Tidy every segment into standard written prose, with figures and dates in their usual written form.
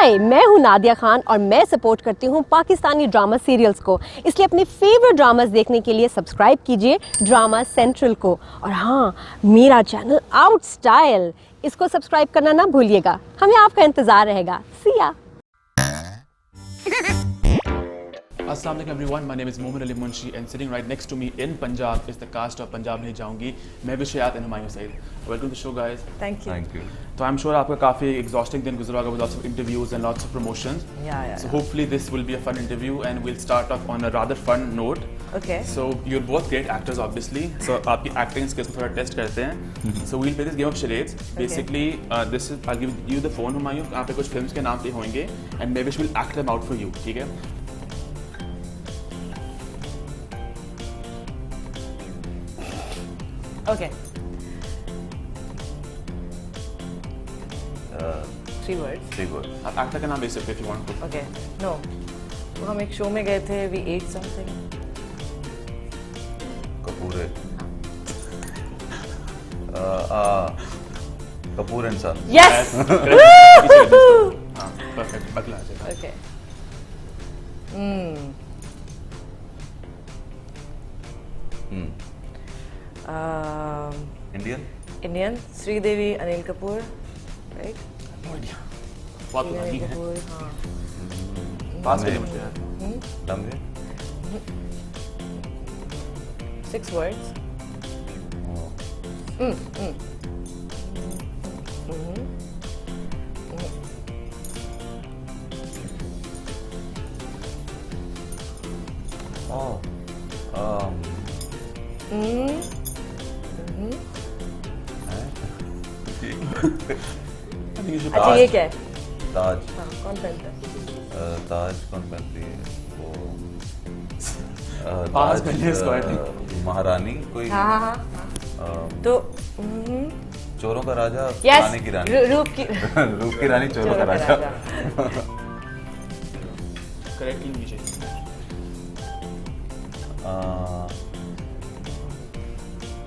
हाय, मैं हूं नादिया खान और मैं सपोर्ट करती हूं पाकिस्तानी ड्रामा सीरियल्स को। इसलिए अपने फेवरेट ड्रामास देखने के लिए सब्सक्राइब कीजिए ड्रामा सेंट्रल को। और हाँ, मेरा चैनल आउट स्टाइल, इसको सब्सक्राइब करना ना भूलिएगा। हमें आपका इंतज़ार रहेगा। सी या। Assalamu alaikum everyone, my name is Momin Ali Munshi and sitting right next to me in Punjab is the cast of Punjab Nahi Jaungi, मैं विशयात and Humayun Saeed. Welcome to the show guys. Thank you. Thank you. तो I'm sure आपका काफ़ी exhausting दिन गुजरा होगा with lots of interviews and lots of promotions. Yeah. So hopefully this will be a fun interview and we'll start off on a rather fun note. Okay. So you're both great actors obviously. So आपकी acting skills को थोड़ा test करते हैं. So we'll play this game of charades. Basically this is I'll give you the phone Humayun. यहाँ पे कुछ films के नाम पे होंगे and Mavish will act them out for you. ठीक है? Okay. 3 words. 3 words. आप actor का नाम ले सकते हो if you want to. Okay. No. तो हम एक शो में गए थे. We ate something. कपूर है. Kapoor and son. Yes. हाँ, perfect. अगला आ जाएगा. Okay. Indian. Indian. Sridevi Anil Kapoor. Right? No idea. बहुत पुरानी है. Kapoor. हाँ. पास करिए मुझे यार. लम्बे. 6 words. I think you should अच्छा ये क्या है? ताज. हाँ, कौन पहनता है? ताज कौन पहनती है वो? पास ताज, पहले इसको I think. महारानी कोई. हाँ. तो चोरों का राजा. Yes. रानी की रानी. रूप की. रूप की रानी चोरों का राजा. Correctly मुझे.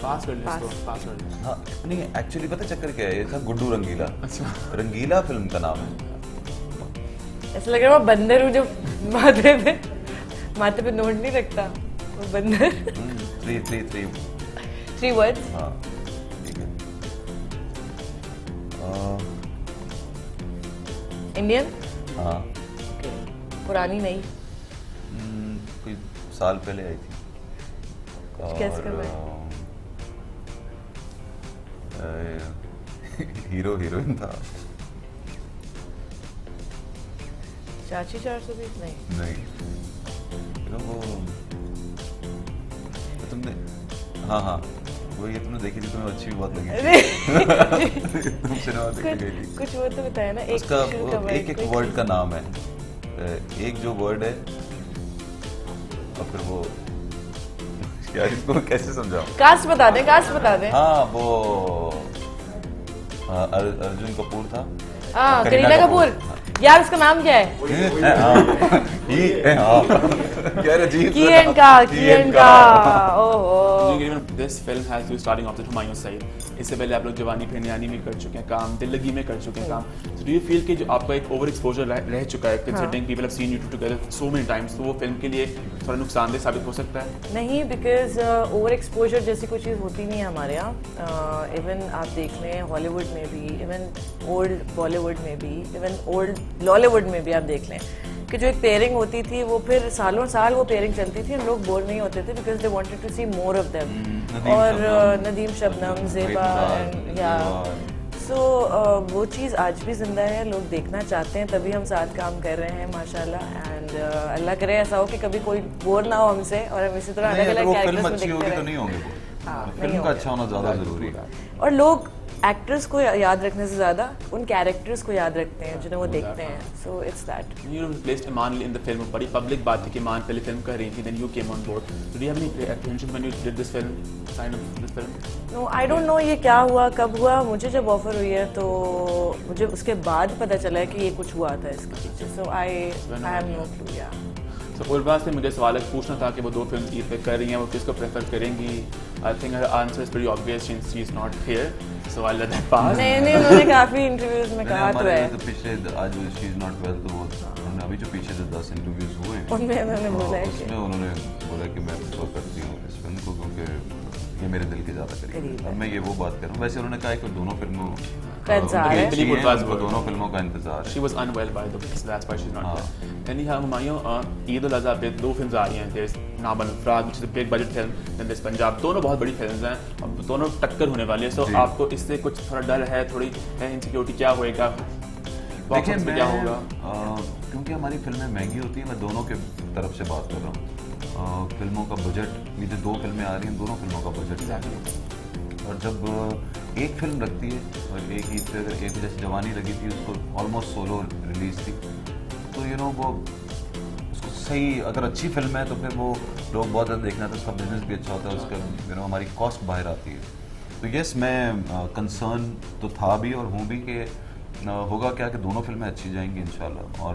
पास कर ले इसको. पास कर ले. हाँ नहीं एक्चुअली पता चक्कर क्या है, ये था गुड्डू रंगीला. अच्छा. रंगीला फिल्म का नाम है. ऐसा लग रहा है वो बंदर हूँ जो माथे पे नोट नहीं रखता, वो बंदर. 3 words. हाँ ठीक है. इंडियन. हाँ पुरानी नहीं. कोई साल पहले आई थी. Guess कर मैं. हीरो हीरोइन था. चाची 420 नहीं. नहीं वो तुमने. हाँ वो ये तुमने देखी थी, तुम्हें अच्छी भी बहुत लगी. तुम सिनेमा देखने गई थी. कुछ वो तो बताया ना. उसका एक वर्ड का नाम है. एक जो वर्ड है और फिर वो यार इसको मैं कैसे समझाऊं. कास्ट बता दें. हाँ वो अर्जुन कपूर था. हाँ करीना कपूर. यार उसका नाम क्या है? कियन का. ओहो. This film has you starting off with Humayun Saeed. इससे पहले आप लोग जवानी फिरनियानी में कर चुके हैं काम, दिल लगी में कर चुके हैं काम. So do you feel कि जो आपका एक ओवर एक्सपोजर रह चुका है, considering people have seen you two together so many times, तो वो फिल्म के लिए थोड़ा नुकसानदेह साबित हो सकता है? नहीं, बिकॉज ओवर एक्सपोजर जैसी कोई चीज़ होती नहीं है हमारे यहाँ. इवन आप देख लें हॉलीवुड में भी, इवन ओल्ड बॉलीवुड में भी, इवन ओल्ड लॉलीवुड में भी आप देख लें कि जो एक पेयरिंग होती थी वो फिर सालों साल वो पेयरिंग चलती थी. हम लोग बोर नहीं होते थे because they wanted to see more of them. और नदीम शबनम, ज़ेबा एंड या सो वो चीज़ आज भी जिंदा है. लोग देखना चाहते हैं, तभी हम साथ काम कर रहे हैं माशाल्लाह. एंड अल्लाह करे ऐसा हो कि कभी कोई बोर ना हो हमसे और हम इसी तरह अलग अलग कैरेक्टर्स में देखते रहें. तो नहीं होंगे. हाँ, फिल्म का अच्छा होना ज़्यादा ज़रूरी है. और लोग एक्टर्स को याद रखने से ज़्यादा उन कैरेक्टर्स को याद रखते हैं जिन्हें वो देखते हैं. So it's that. You replaced Iman in the film. बड़ी पब्लिक बात थी कि ईमान पहले फिल्म कर रही थी, then you came on board. So do you have any apprehension when you did this film, signed up for this film? No I don't know ये क्या हुआ, कब हुआ. मुझे जब ऑफर हुई है तो मुझे उसके बाद पता चला है कि ये कुछ हुआ था इसके पीछे. सो आई हैव नो क्लू. या तो उर्वा से मुझे सवाल पूछना था कि वो 2 फिल्म ईद पे कर रही हैं, वो किसको प्रेफर करेंगी I think her answer is pretty obvious since she's not here, so I'll let that pass. नहीं उन्होंने काफी इंटरव्यूज में कहा तो है, तो पिछले आज शी इज नॉट वेल, तो वो हमने अभी जो पीछे जो 10 इंटरव्यूज हुए हैं उनमें उन्होंने बोला है कि उसमें उन्होंने बोला कि मैं प्रेफर करती हूँ इस फिल्म को क्योंकि ये मेरे दिल के ज़्यादा करीब है। अब मैं ये वो बात कर रहा हूँ, वैसे उन्होंने कहा कि दोनों फिल्मों का इंतजार है। Believe it was उनको दोनों फिल्मों का इंतजार है। She was unwell by the way, so that's why she's not here. Anyhow, Humayun, Eid ul Azha पे 2 फिल्म्स आ रही हैं। There's नाबन अफराद, which is a big budget film, then there's Punjab. दोनों बहुत बड़ी फिल्म्स हैं, अब दोनों टक्कर होने वाली है। So आपको इससे कुछ थोड़ा डर है, थोड़ी इनसिक्योरिटी, क्या होएगा? देखिए मैं क्या होगा? क्योंकि हमारी फिल्में महंगी होती हैं, मैं दोनों के तरफ से बात कर रहा हूँ। फिल्मों का बजट, ये जो 2 फिल्में आ रही हैं, दोनों फिल्मों का बजट है। और जब एक फिल्म लगती है और एक ईद पे अगर एक जैसे जवानी लगी थी, उसको ऑलमोस्ट सोलो रिलीज थी, तो वो उसको सही, अगर अच्छी फिल्म है तो फिर वो लोग बहुत ज़्यादा देखना, तो उसका बिजनेस भी अच्छा होता है, उसका हमारी कॉस्ट बाहर आती है। तो यस, मैं कंसर्न तो था भी और हूँ भी कि होगा क्या कि दोनों फिल्में अच्छी जाएंगी इंशाल्लाह और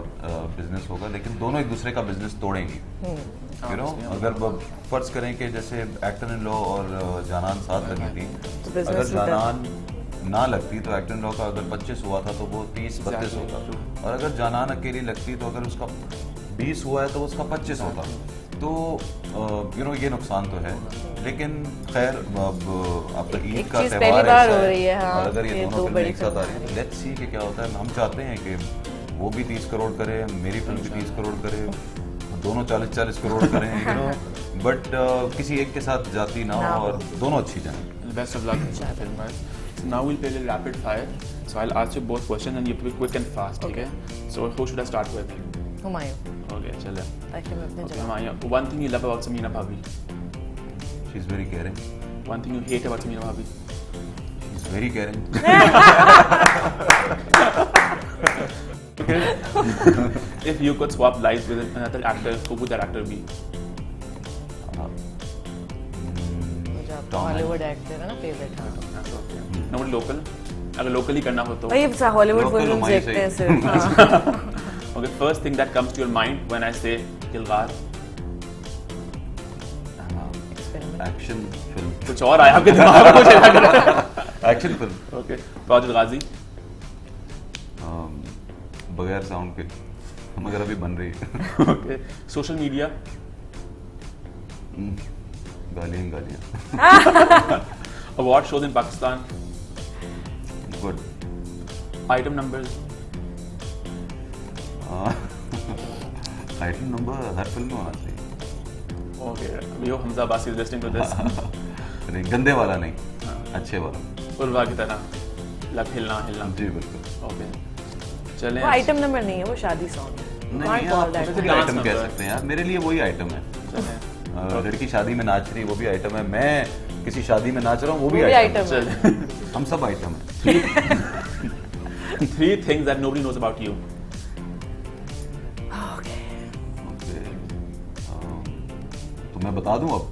बिजनेस होगा, लेकिन दोनों एक दूसरे का बिजनेस तोड़ेंगी। अगर फर्ज करें कि जैसे एक्टर इन लॉ और जानान साथ लगी थी, अगर जानान ना लगती तो एक्टर इन लॉ का अगर 25 हुआ था तो वो 30-32 होता, और अगर जानान अकेली लगती तो अगर उसका 20 हुआ है तो उसका 25 होता। तो ये नुकसान तो है, लेकिन खैर अब आपका ईद का त्यौहार है, और अगर ये दोनों फिल्में एक साथ आ रही है, लेट्स सी कि क्या होता है। हम चाहते हैं कि वो भी 30 करोड़ करे, मेरी फिल्म भी 30 करोड़ करे, दोनों 40-40 करोड़ करें, बट किसी एक के साथ जाती ना हो और दोनों अच्छी जाएं। Best of luck, filmers. So now we'll play a little rapid fire. So I'll ask you both questions and you have to be quick and fast. Okay. So who should I start with? Humayun. Okay, चले। ताकि मैं अपने जवाब। Humayun, one thing you love about Samina Bhabhi. She's very caring. One thing you hate about Samina Bhabhi. She's very caring. Okay. If you could swap lives with another actor, who would that actor be? Hollywood actor है ना, favourite. Not local, अगर locally करना हो तो भाई Hollywood films देखते हैं सिर्फ। Okay, first thing that comes to your mind when I say किलगार। Action film. कुछ और आया आपके दिमाग में? मुझे लग रहा है action film. Okay, project Ghazi. बगैर साउंड के, मगर अभी बन रही है। Okay, social media. गालियाँ। Award shows in Pakistan. Good. Item numbers. Item number हर फिल्म में होना चाहिए। Okay, yo Hamza Abbasi is listing to this. नहीं, गंदे वाला नहीं, अच्छे वाला। उर्वा की तरह लग हिलना। जी बिल्कुल। ओके, चलें। वो आइटम नंबर नहीं है, वो शादी सॉन्ग है। नहीं, आप आइटम कह सकते हैं यार, मेरे लिए वही आइटम है। लड़की शादी में नाच रही, वो भी आइटम है। मैं किसी शादी में नाच रहा हूँ, वो भी आइटम है। हम सब आइटम है। 3 things that nobody knows about you. तो मैं बता दूं अब।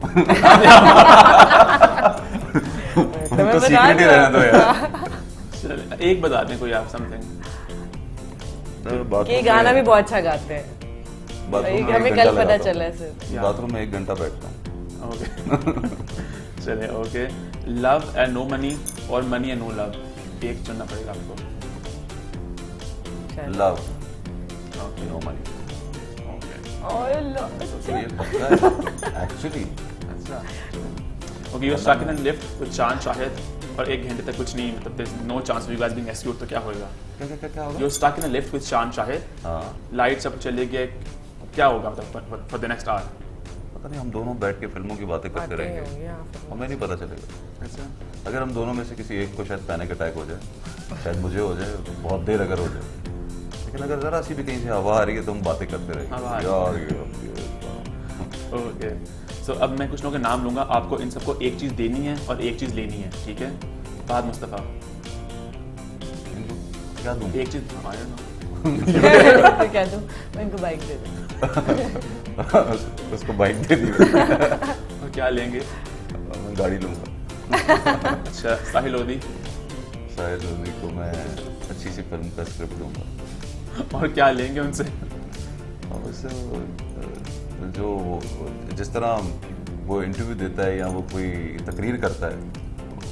तो सीक्रेट ही रहना दो यार। एक बता दें कोई आप समथिंग। ये गाना भी बहुत अच्छा गाते हैं, हमें कल पता चला सिर्फ। बाथरूम में 1 घंटा बैठता हूँ। ओके। चले। Okay, love and no money और मनी एंड नो लव, एक चुनना पड़ेगा आपको। Love. Okay, no money. Actually अच्छा। Okay, you are stuck in a lift with Chand Shahid और 1 घंटे तक कुछ नहीं, मतलब there is no chance of you guys being rescued, तो क्या होगा? क्या होगा? You are stuck in a lift with Chand Shahid, light सब चले गए, क्या होगा मतलब फॉर द नेक्स्ट आवर? पता नहीं, हम दोनों बैठ के फिल्मों की बातें करते रहेंगे, हमें नहीं पता चलेगा। अच्छा। अगर हम दोनों में से किसी एक को शायद पैनिक अटैक हो जाए, शायद मुझे हो जाए, बहुत देर अगर हो जाए, लेकिन अगर जरा सी भी कहीं से हवा आ रही है तो हम बातें करते रहेंगे यार। ओके, सो अब मैं कुछ लोगों के नाम लूंगा, आपको इन सबको एक चीज़ देनी है और एक चीज़ लेनी है, ठीक है? फहद मुस्तफ़ा। क्या दूं? एक चीज़ हमारे ना। क्या दूं? मैं इनको बाइक दे दूं। उसको बाइक दे दी। और क्या लेंगे? मैं गाड़ी लूंगा। अच्छा, साहिल लोधी। साहिल लोधी को मैं अच्छी सी फिल्म का स्क्रिप्ट दूंगा। और क्या लेंगे उनसे? और उससे जो जिस तरह वो इंटरव्यू देता है या वो कोई तकरीर करता है,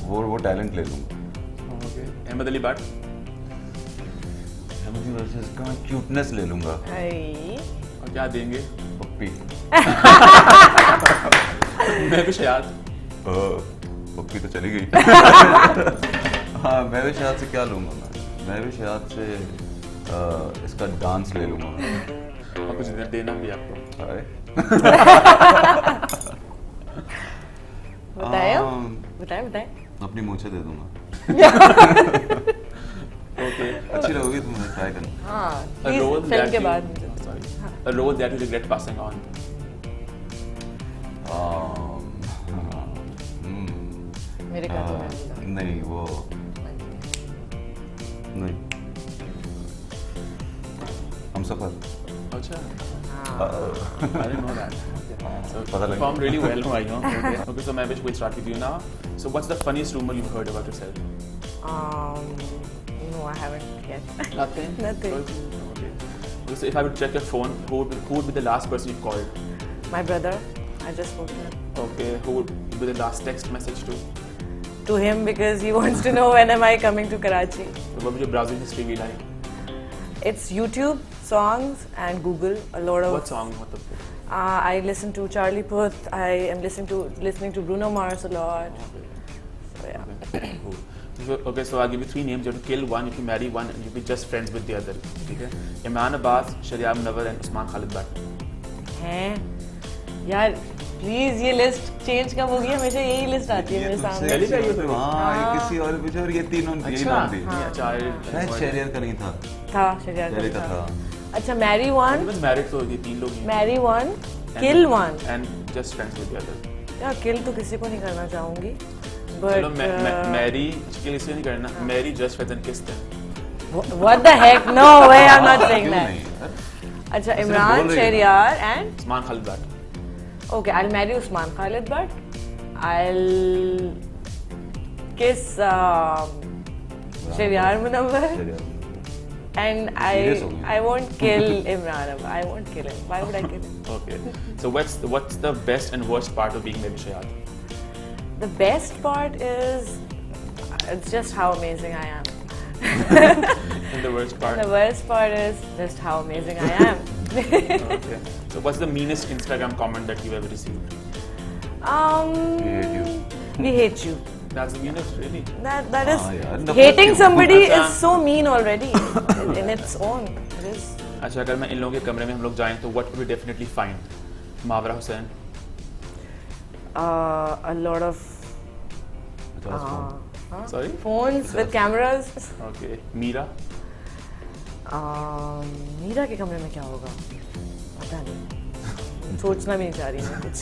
वो टैलेंट ले लूँगा। ओके, अहमद अली भट्ट। अहमद अली भट्ट से इसका मैं क्यूटनेस ले लूँगा। और क्या देंगे? पप्पी। मैं भी शायद। पप्पी तो चली गई। हाँ, मैं भी शायद से क्या लूँगा मैं भी शायद से इसका डांस ले लूँगा। और कुछ देना भी आपको। बताए अपनी मूछें दे दूंगा। ओके, अच्छी रहोगी, तुम ट्राई करना। हाँ, a role फिल्म that के you- बाद sorry, a role that you regret passing on. मेरे कानों में बोला। नहीं, वो नहीं, हम सफर। अच्छा, हाँ। I didn't know that. Okay. So पता लग performed really well, I know. Okay, so Mehwish, we'll start with you now. So what's the funniest rumor you've heard about yourself? No, I haven't yet. Nothing. Nothing. Okay. So if I would check your phone, who would be the last person you called? My brother, I just spoke to him. Okay, who would be the last text message to? To him because he wants to know when am I coming to Karachi. So what would your browsing history be like? It's YouTube, songs, and Google. A lot of. What song? What the? I listen to Charlie Puth. I am listening to Bruno Mars a lot. So yeah. Cool. Okay, so I'll give you 3 names. You have to kill one, you can marry one, and you'll be just friends with the other. Okay? Imran Abbas, Sharia Munawar, and Usman Khalid Bhatt. हैं यार please ये list change कब होगी? हमेशा यही list आती है मेरे सामने। पहले का ये तो हाँ, ये किसी और पूछे और ये तीनों यही नाम दिए। अच्छा, शायद शेरियर का नहीं था, था शरियार शेरियर का था। अच्छा, मैरी वन, मैरिड तो ये 3 लोग ही हैं। Marry one, kill one. And just friends with the other. यार किल तो किसी को नहीं करना चाहूंगी, चलो बट मैरी किल इसलिए नहीं करना, marry just friends and kiss them. What the heck, no way, I am not saying क्यों दैट। नहीं यार? अच्छा, बोल इमरान, रही है। Shehryar and Usman Khalid Bhatt. okay, I'll marry Usman Khalid Bhatt. I'll kiss Shariar Munawar. शेरियर। And Serious हो गई? I won't kill Imran. I won't kill him. Why would I kill him? Okay. So what's the best and worst part of being Mehwish Hayat? The best part is it's just how amazing I am. And the worst part? The worst part is just how amazing I am. Okay. So what's the meanest Instagram comment that you've ever received? We hate you. We hate you. That's the meanest, really? That is हाँ यार, नफरत hating क्यों? somebody अच्छा। is so mean already in its own. It is. अच्छा, अगर मैं इन लोगों के कमरे में हम लोग जाएं तो what would we definitely find? Mawra Hussain. A lot of Sorry? phones with cameras. Okay. Meera. Meera के कमरे में क्या होगा पता नहीं, सोचना भी नहीं चाह रही मैं कुछ।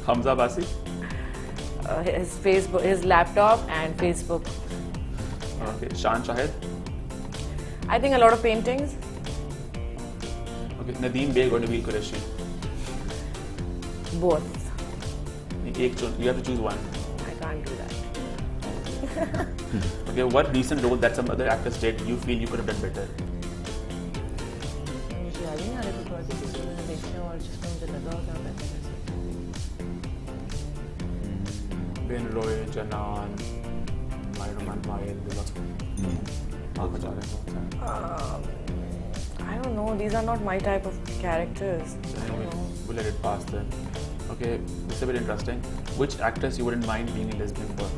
Hamza Basi. His Facebook, his laptop and Facebook. Okay. Shan Shahid. I think a lot of paintings. Okay. Nadeem Beg or Nabil Qureshi. Both. You have to choose one. I can't do that. Okay. What recent role that some other actors did you feel you could have done better? मुझे याद ही नहीं आ रहा कुछ और किसी ने देखे और जिसमें मुझे लगा होगा मैं बेहतर कर सकती। Ben Roy, Janan, Myroman Mael, I don't know. These are not my type of characters. I don't know. We'll let it pass then. Okay, this is a bit interesting. Which actress you wouldn't mind being a lesbian for?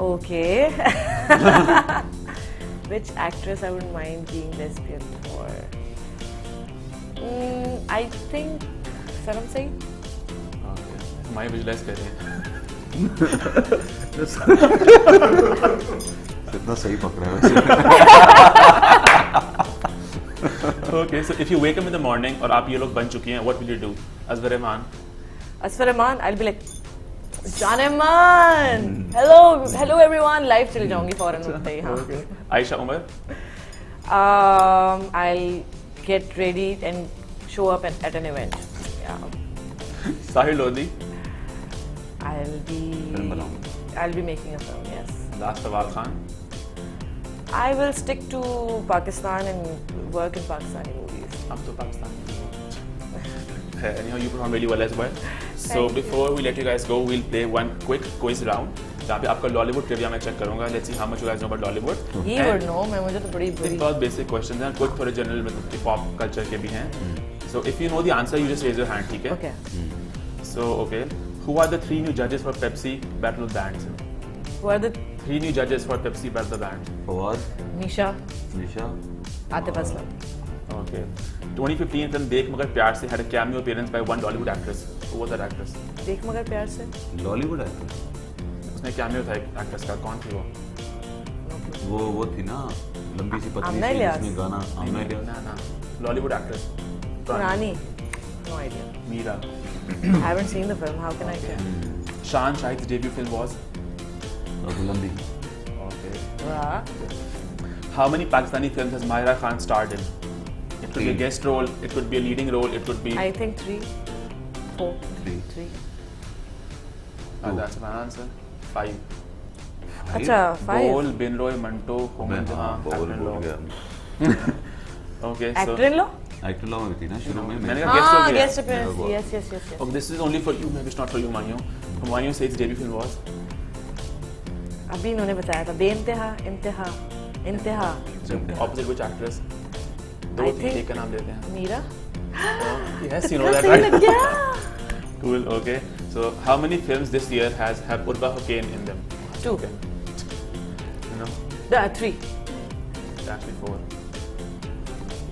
Okay. Which actress I wouldn't mind being lesbian for? I think Sanam Saeed. Okay. हमारी visualize कर रहे हैं. इतना सही पकड़ा है। Okay, so if you wake up in the morning और आप ये लोग बन चुकी हैं, what will you do? Azwar Rahman. Asfar Rahman, I'll be like, John Rahman! Hello everyone! Live चली जाऊंगी फौरन उठते ही, हाँ. Okay. Aisha Umar. I'll get ready and show up at an event. Yeah. Sahil Lodi. I'll be making a film, yes. Last Fawad Khan. I will stick to Pakistan and work in Pakistani movies. अब तो Pakistan. Anyhow, you perform really well as well. So before we let you guys go, we'll play one quick quiz round. जहाँ पे आपका Lollywood trivia मैं check करूँगा. Let's see how much you guys know about Lollywood. He would know. मैं मुझे तो बड़ी बहुत बेसिक क्वेश्चन हैं, कुछ थोड़े जनरल मतलब पॉप कल्चर के भी हैं. So if you know the answer, you just raise your hand, ठीक है? Okay. So okay, who are the 3 new judges for Pepsi Battle of Bands? Who are the 3 new judges for Pepsi Battle of Bands. Fawad, Nisha, Nisha, Atif Aslam. Okay. 2015 film देख मगर प्यार से had a cameo appearance by one Bollywood actress. Who was that actress? देख मगर प्यार से. Lollywood actor. उसने cameo था एक एक्ट्रेस का. कौन थी वो? वो थी ना लंबी सी पतली आमना सी इलियास. जिसमें गाना आमना इलियास. ना लॉलीवुड एक्ट्रेस. पुरानी. No idea. Meera. I haven't seen the film. How can I tell? शान शाहिद's debut film was. बुलंदी. Okay. Wow. How many Pakistani films has Mahira Khan starred in? It could be a 3. guest role, it could be a leading role, it could be. I think 3, 4, 3. 3. That's my answer. 5. अच्छा 5. Bol, Binroy, Manto, Homan Jahan, बोल Actor in Law. गया. Okay, Actor so. in law? Actor law में भी थी ना शुरू में. मैंने कहा guest role हाँ, किया. guest appearance. Yeah, Yes, yes, yes, yes. Okay, this is only for you, maybe it's not for you, Manyo. Manyo says debut film was. अभी इन्होंने बताया था बेइंतहा इंतहा इंतहा. So, opposite which actress? दो I थी, think- एक का नाम देते हैं. Meera. Yes, you know that, सही लग right? गया. Cool, okay. So, how many films this year have Urva Hocain in them? 2. Okay. You know, 3. it's actually 4.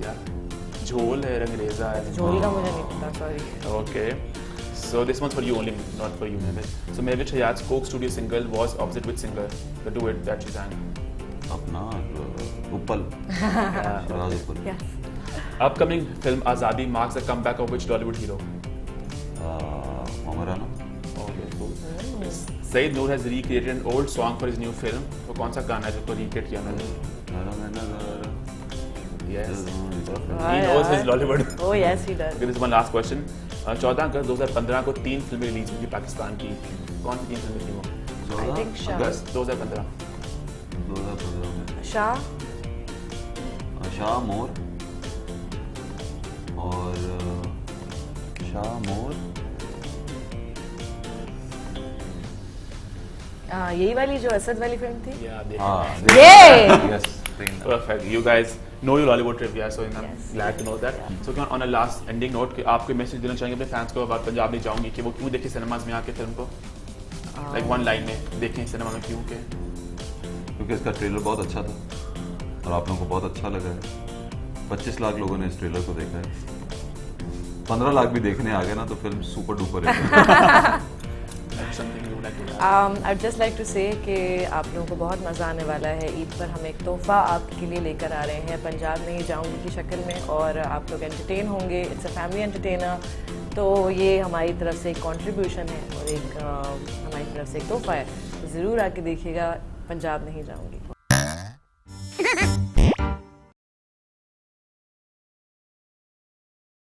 Yeah. Jhol है, Rangreeza है. झोल का मुझे नहीं पता. Sorry. Okay. So this one's for you only, not for you, Mehmet. So Mehmet Hayat's Coke Studio single was opposite which singer? The duet that she sang. अपना उपल. Yeah. राज उपल. Yes. Upcoming film Azadi marks the comeback of which Bollywood hero? अमराना. Okay, cool. Saeed Noor has recreated an old song for his new film. तो कौन सा गाना है जो को recreate किया उन्होंने? Yes. हाँ He knows his यार. Lollywood. Oh yes, he does. Okay, this is one last question. 14 अगस्त 2015 को 3 फिल्में रिलीज हुई थी पाकिस्तान की. कौन सी 3 फिल्में थी वो? I think Shah. अगस्त 2015. 2015 में शाह. शाह मोर और शाह मोर. यही वाली जो असद वाली फिल्म थी. Yeah, they हाँ. Yay! Yes. Perfect. You guys know your Lollywood trivia, so I'm Yes. glad to know that. So on a last ending note, कि आपको मैसेज देना चाहेंगे अपने फैंस को अब पंजाब नहीं जाऊंगी कि वो क्यों देखें सिनेमाज में आके फिल्म को? Like one line में देखें सिनेमा में क्यों के? क्योंकि इसका ट्रेलर बहुत अच्छा था और आप लोगों को बहुत अच्छा लगा है. 25 लाख लोगों ने इस ट्रेलर को देखा है. 15 लाख भी देखने आ गए ना तो फिल्म सुपर डुपर है. Something you would like to add? I'd just like to say कि आप लोगों को बहुत मज़ा आने वाला है. ईद पर हम एक तोहफ़ा आपके लिए लेकर आ रहे हैं पंजाब नहीं जाऊंगी की शक्ल में और आप लोग एंटरटेन होंगे. It's a family entertainer. तो ये हमारी तरफ से एक कंट्रीब्यूशन है और एक हमारी तरफ से एक तोहफ़ा है. ज़रूर आके देखिएगा पंजाब नहीं जाऊंगी.